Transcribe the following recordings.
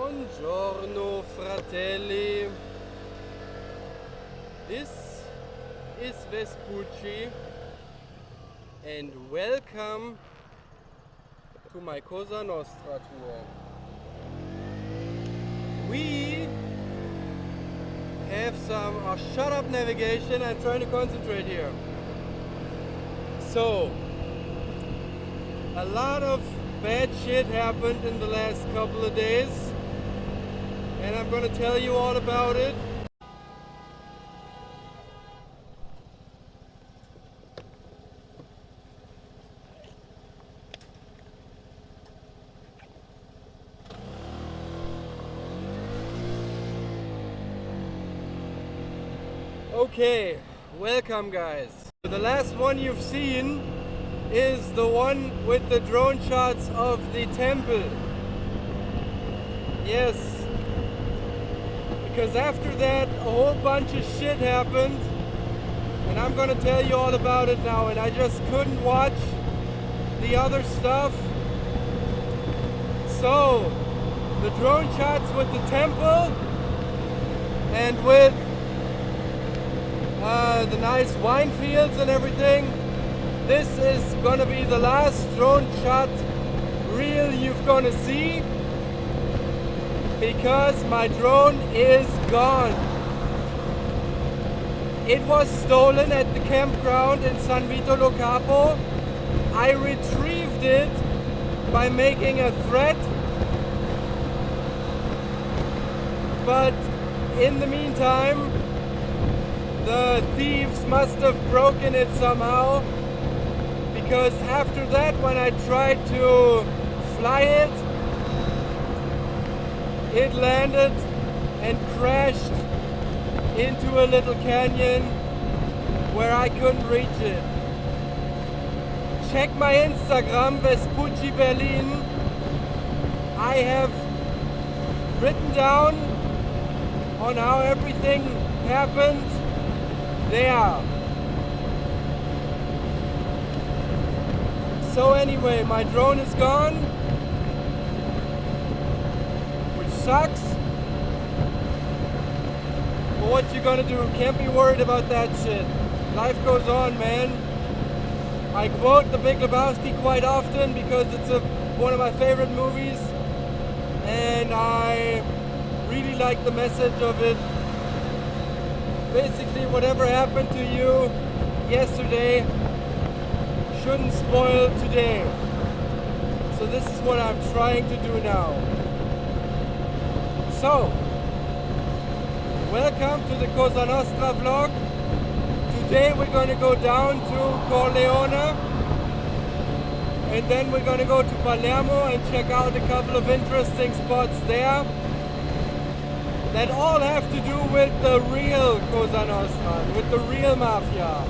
Buongiorno fratelli, this is Vespucci and welcome to my COSA NOSTRA tour. We have some, shut up navigation, I'm trying to concentrate here. So, a lot of bad shit happened in the last couple of days, and I'm gonna tell you all about it. Okay, welcome guys. The last one you've seen is the one with the drone shots of the temple. Yes, because after that a whole bunch of shit happened, and I'm gonna tell you all about it now, and I just couldn't watch the other stuff. So, the drone shots with the temple and with the nice wine fields and everything. This is gonna be the last drone shot reel you're gonna see, because my drone is gone. It was stolen at the campground in San Vito lo Capo. I retrieved it by making a threat, but in the meantime the thieves must have broken it somehow, because after that, when I tried to fly it, it landed and crashed into a little canyon where I couldn't reach it. Check my Instagram, Vespucci Berlin. I have written down on how everything happened there. So anyway, my drone is gone, which sucks. But what you gonna do? Can't be worried about that shit. Life goes on, man. I quote The Big Lebowski quite often because it's one of my favorite movies, and I really like the message of it. Basically, whatever happened to you yesterday shouldn't spoil today. So this is what I'm trying to do now. So, welcome to the COSA NOSTRA vlog. Today we're going to go down to Corleone, and then we're going to go to Palermo and check out a couple of interesting spots there that all have to do with the real COSA NOSTRA, with the real Mafia.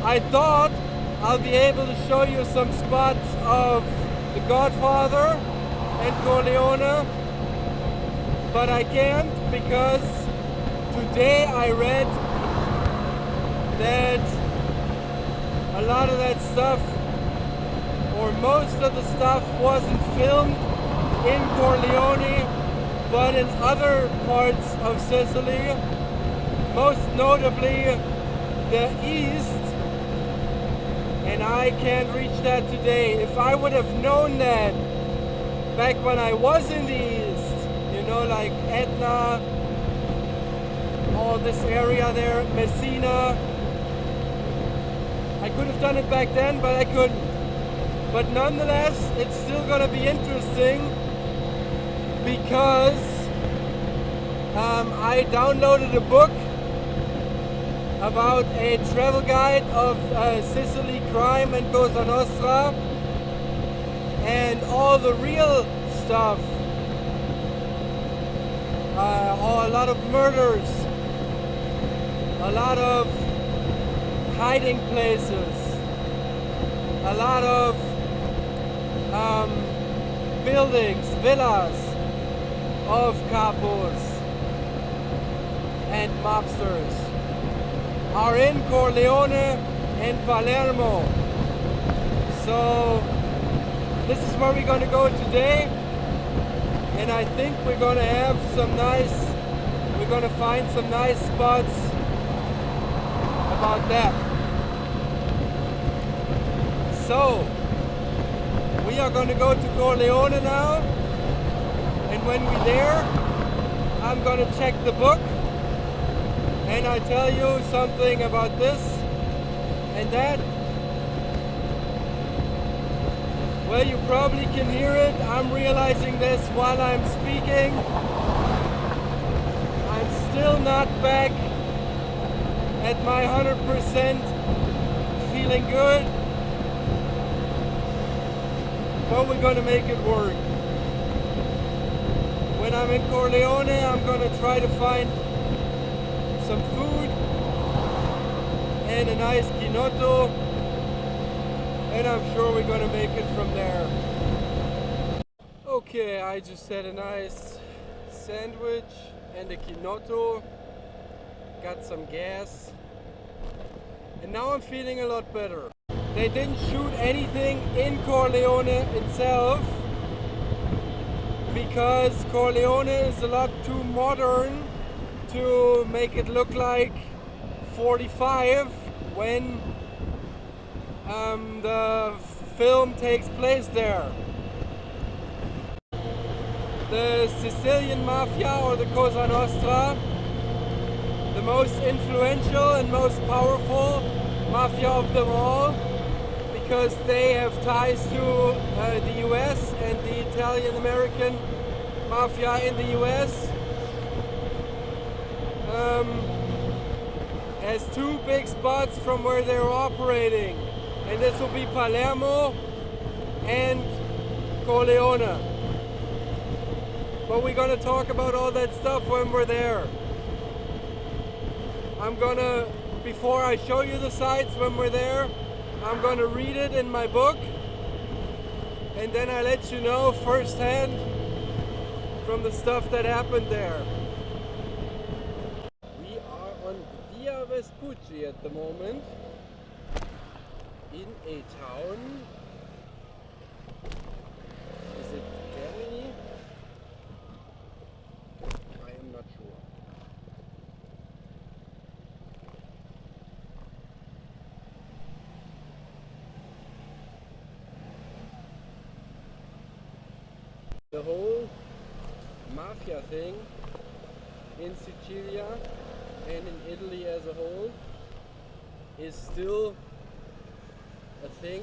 I thought I'll be able to show you some spots of The Godfather and Corleone, but I can't, because today I read that a lot of that stuff, or most of the stuff, wasn't filmed in Corleone, but in other parts of Sicily, most notably the east. And I can't reach that today. If I would have known that back when I was in the east, you know, like Etna, all this area there, Messina, I could have done it back then, but I couldn't. But nonetheless, it's still gonna be interesting, because I downloaded a book about a travel guide of Sicily crime and COSA NOSTRA, and all the real stuff, a lot of murders, a lot of hiding places, a lot of buildings, villas of capos and mobsters are in Corleone and Palermo. So this is where we're going to go today. and I think we're gonna have we're gonna find some nice spots about that. So we are gonna go to Corleone now, and when we're there, I'm gonna check the book and I tell you something about this and that. Well, you probably can hear it. I'm realizing this while I'm speaking. I'm still not back at my 100% feeling good, but we're gonna make it work. When I'm in Corleone, I'm gonna try to find some food and a nice chinotto, and I'm sure we're gonna make it from there. Okay, I just had a nice sandwich and a chinotto, got some gas, and now I'm feeling a lot better. They didn't shoot anything in Corleone itself because Corleone is a lot too modern to make it look like 45 when the film takes place there. The Sicilian Mafia, or the COSA Nostra, the most influential and most powerful mafia of them all, because they have ties to the US and the Italian-American mafia in the US. Has two big spots from where they're operating, and this will be Palermo and Corleone. But we're gonna talk about all that stuff when we're there. Before I show you the sights when we're there, I'm gonna read it in my book, and then I let you know firsthand from the stuff that happened there. We are on Via Vespucci at the moment, in a town. Is it Germany? I am not sure. The whole mafia thing in Sicilia and in Italy as a whole is still a thing.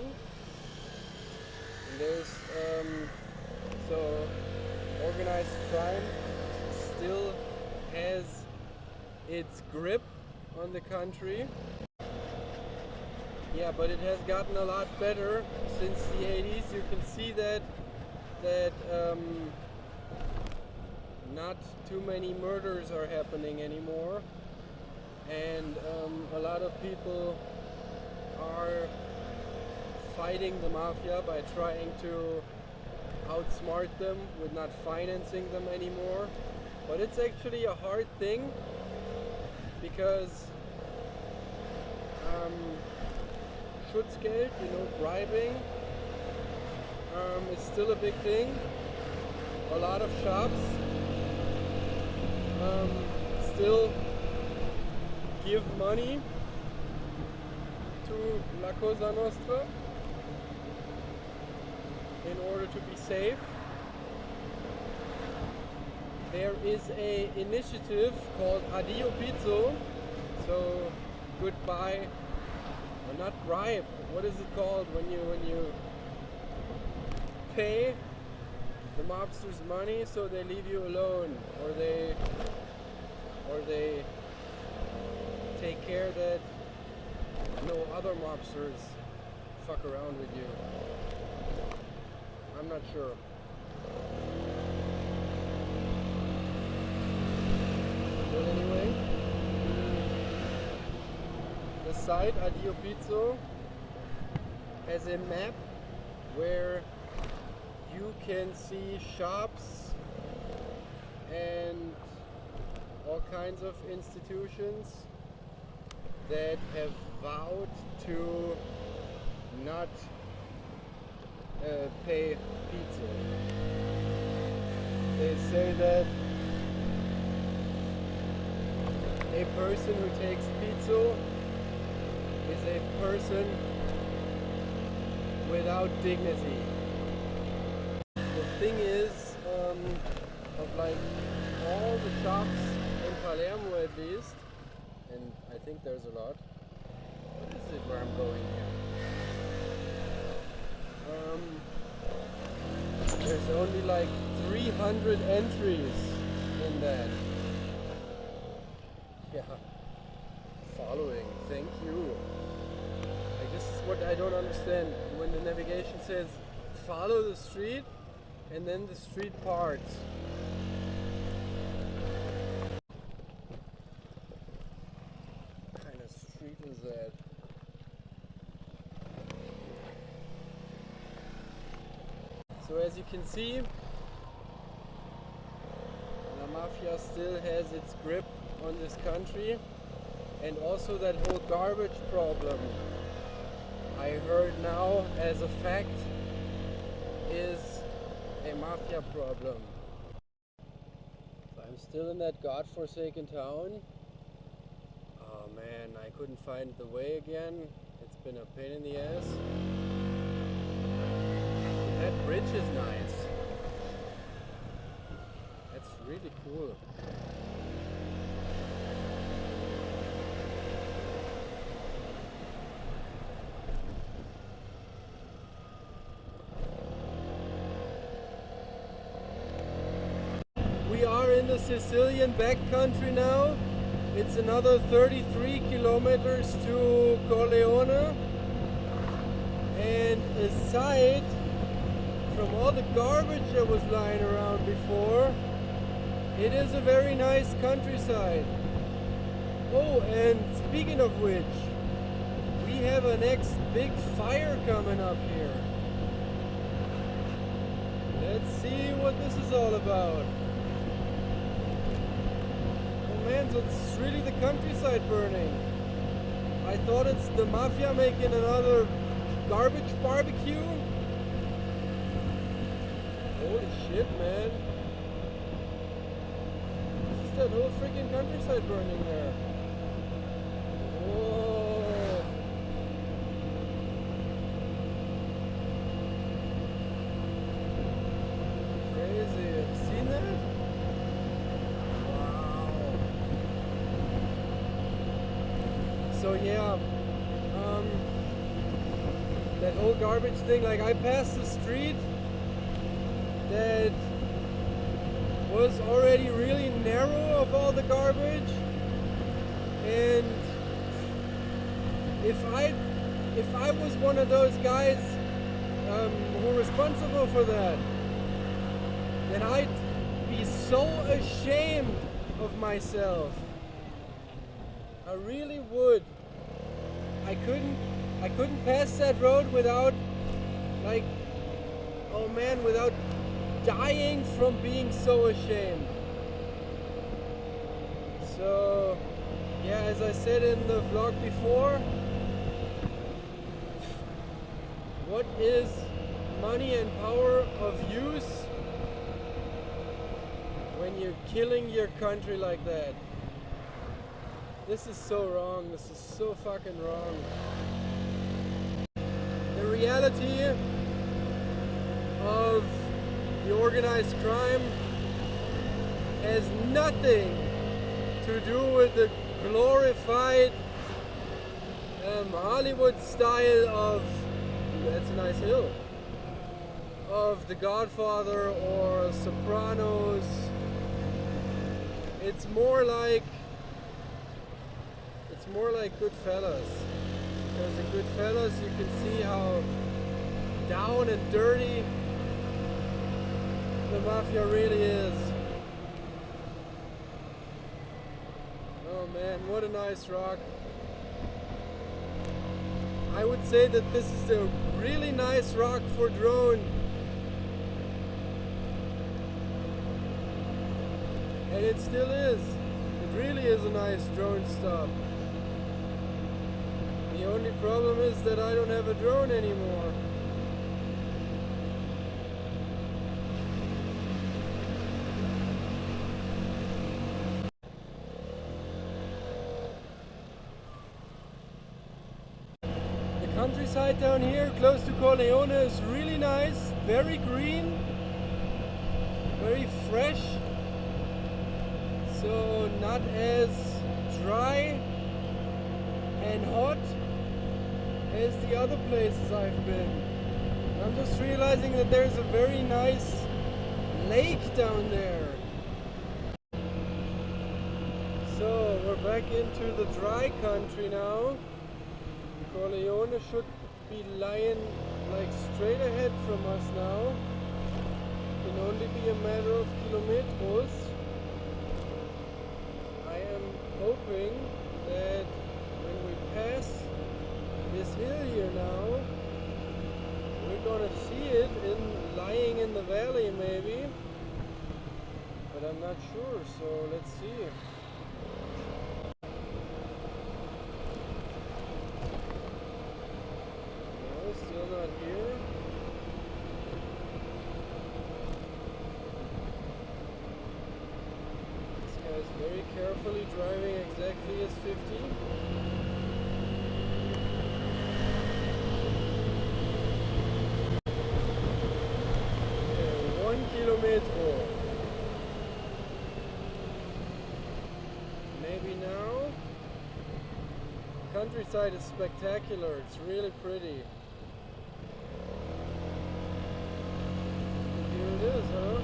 And there's so organized crime still has its grip on the country. Yeah, but it has gotten a lot better since the 80s. You can see that not too many murders are happening anymore, and a lot of people are fighting the mafia by trying to outsmart them with not financing them anymore. But it's actually a hard thing because Schutzgeld, bribing, is still a big thing. A lot of shops still give money to La Cosa Nostra in order to be safe. There is an initiative called Addio Pizzo, so goodbye, or not bribe, what is it called when you pay the mobsters money so they leave you alone, or they take care that no other mobsters fuck around with you. I'm not sure. But anyway, the site Addio Pizzo has a map where you can see shops and all kinds of institutions that have vowed to not pay pizza. They say that a person who takes pizza is a person without dignity. The thing is, of like all the shops in Palermo at least, and I think there's a lot. What is it where I'm going here? There's only like 300 entries in that. Yeah. Following, thank you. Like, this is what I don't understand. When the navigation says follow the street and then the street parts. What kind of street is that? So as you can see, the Mafia still has its grip on this country, and also that whole garbage problem, I heard now as a fact, is a Mafia problem. So I'm still in that godforsaken town. Oh man, I couldn't find the way again. It's been a pain in the ass. That bridge is nice. That's really cool. We are in the Sicilian backcountry now. It's another 33 kilometers to Corleone. And aside from all the garbage that was lying around before, it is a very nice countryside. Oh, and speaking of which, we have a next big fire coming up here. Let's see what this is all about. Oh man, so it's really the countryside burning. I thought it's the Mafia making another garbage barbecue. Holy shit, man. This is that whole freaking countryside burning there. Whoa. Crazy. Have you seen that? Wow. So yeah, that whole garbage thing, like I passed the street that was already really narrow of all the garbage, and if I was one of those guys who were responsible for that, then I'd be so ashamed of myself. I really would. I couldn't pass that road without, like, oh man, without dying from being so ashamed. So yeah, as I said in the vlog before, what is money and power of use when you're killing your country like that? This is so wrong. This is so fucking wrong. The reality of the organized crime has nothing to do with the glorified Hollywood style of, that's a nice hill, of The Godfather or Sopranos. It's more like Goodfellas. Because in Goodfellas you can see how down and dirty the Mafia really is. Oh man, what a nice rock. I would say that this is a really nice rock for drone. And it still is. It really is a nice drone stop. The only problem is that I don't have a drone anymore. Countryside down here, close to Corleone, is really nice, very green, very fresh, so not as dry and hot as the other places I've been. I'm just realizing that there's a very nice lake down there. So we're back into the dry country now. Corleone should be lying like straight ahead from us now. Can only be a matter of kilometers. I am hoping that when we pass this hill here now, we're gonna see it lying in the valley maybe, but I'm not sure, so let's see. No, still not here. This guy's very carefully driving exactly as 50. 1 kilometer. Maybe now. Countryside is spectacular. It's really pretty. Here it is, huh?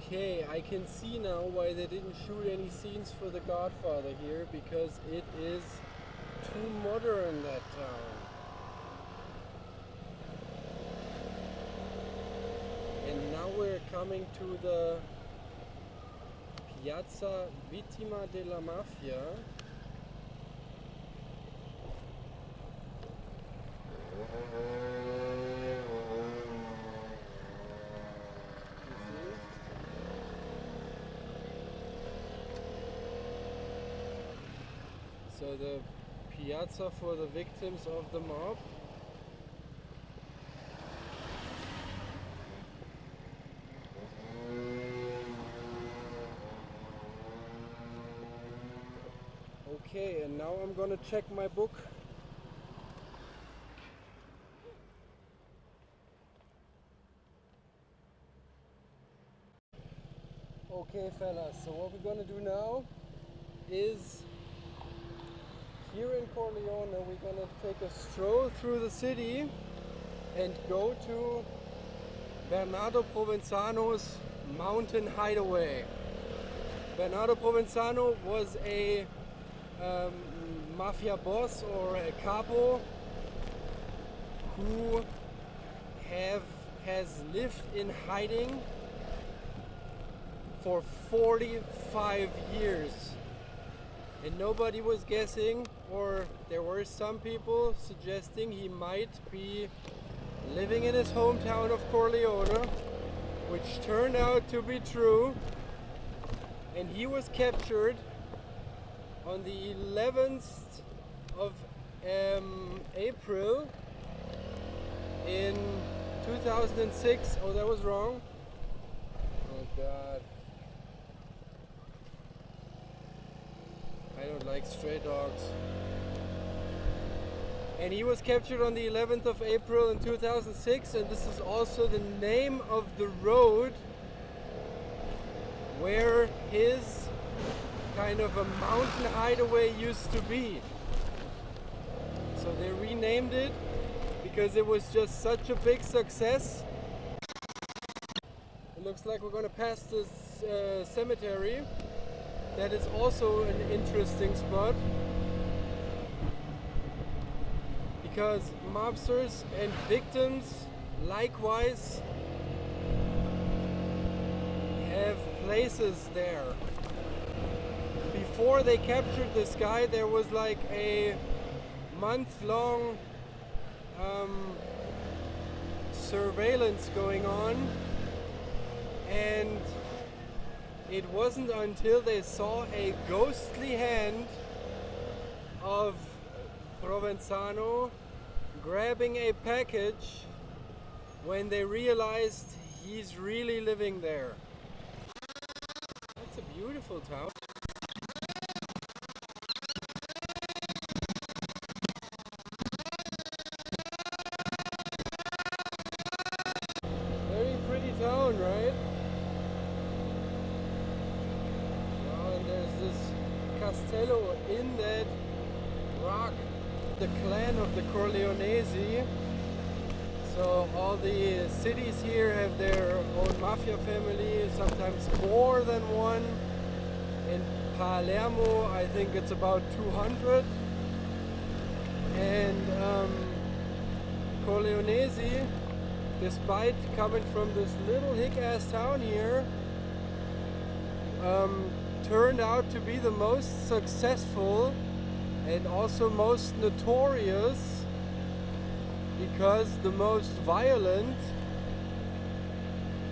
Okay, I can see now why they didn't shoot any scenes for The Godfather here, because it is too modern, that town. And now we're coming to the Piazza Vittima della Mafia. So the piazza for the victims of the mob. Okay, and now I'm gonna check my book. Okay fellas, so what we're gonna do now is, here in Corleone, we're gonna take a stroll through the city and go to Bernardo Provenzanos mountain hideaway. Bernardo Provenzano was a mafia boss or a capo who has lived in hiding for 45 years. And nobody was guessing, or there were some people suggesting he might be living in his hometown of Corleone, which turned out to be true. And he was captured on the 11th of April in 2006. Oh, that was wrong. Oh God. I don't like stray dogs. And he was captured on the 11th of April in 2006, and this is also the name of the road where his kind of a mountain hideaway used to be. So they renamed it because it was just such a big success It looks like we're gonna pass this cemetery. That is also an interesting spot, because mobsters and victims likewise have places there. Before they captured this guy, there was like a month-long surveillance going on, and it wasn't until they saw a ghostly hand of Provenzano grabbing a package when they realized he's really living there. That's a beautiful town. Very pretty town, right? Well, and there's this castello in that rock. The clan of the Corleonesi. So all the cities here have their own mafia family, sometimes more than one. In Palermo, I think it's about 200. And Corleonesi, despite coming from this little hick-ass town here, turned out to be the most successful and also most notorious, because the most violent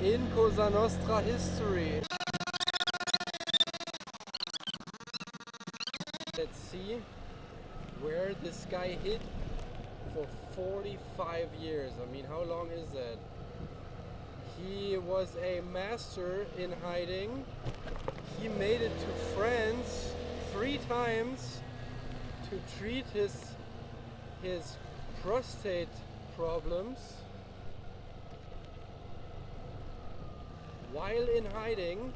in Cosa Nostra history. Let's see where this guy hid for 45 years. I mean, how long is that? He was a master in hiding. He made it to France 3 times to treat his prostate problems while in hiding,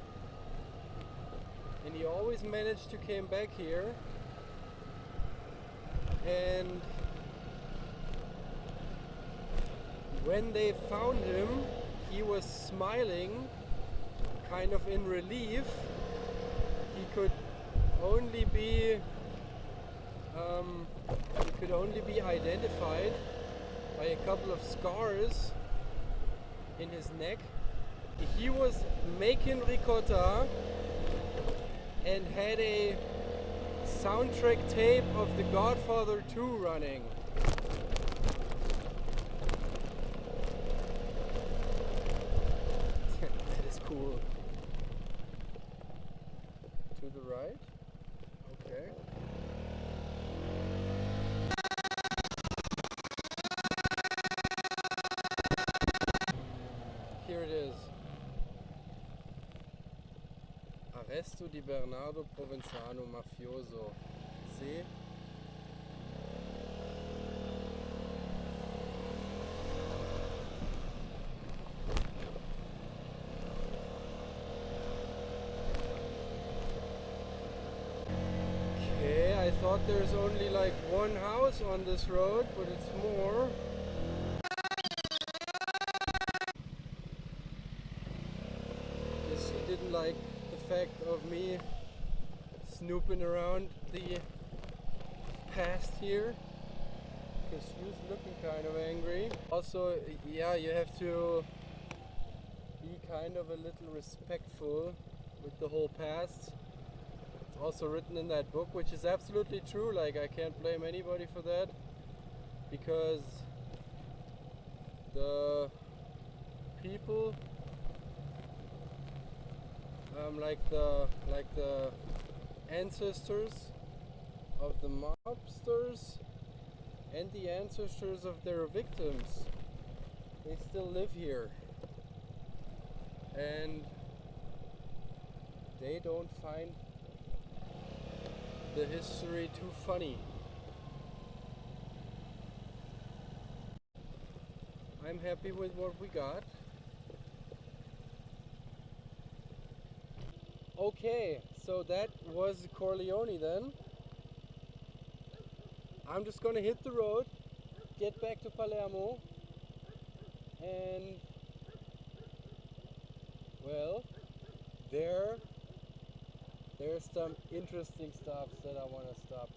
and he always managed to come back here. And when they found him, he was smiling, kind of in relief. He could only be identified by a couple of scars in his neck. He was making ricotta and had a soundtrack tape of The Godfather 2 running. That is cool. To the right? Okay. Here it is. Arresto di Bernardo Provenzanos mafioso. See? Okay, I thought there's only like one house on this road, but it's more. Guess he didn't like the fact of me snooping around the past here, because he was looking kind of angry. Also, yeah, you have to be kind of a little respectful with the whole past. It's also written in that book, which is absolutely true. Like, I can't blame anybody for that, because the people like the ancestors of the mobsters and the ancestors of their victims, they still live here, and they don't find the history too funny. I'm happy with what we got. Okay, so that was Corleone then. I'm just gonna hit the road, get back to Palermo, and Well, there's some interesting stuff that I want to stop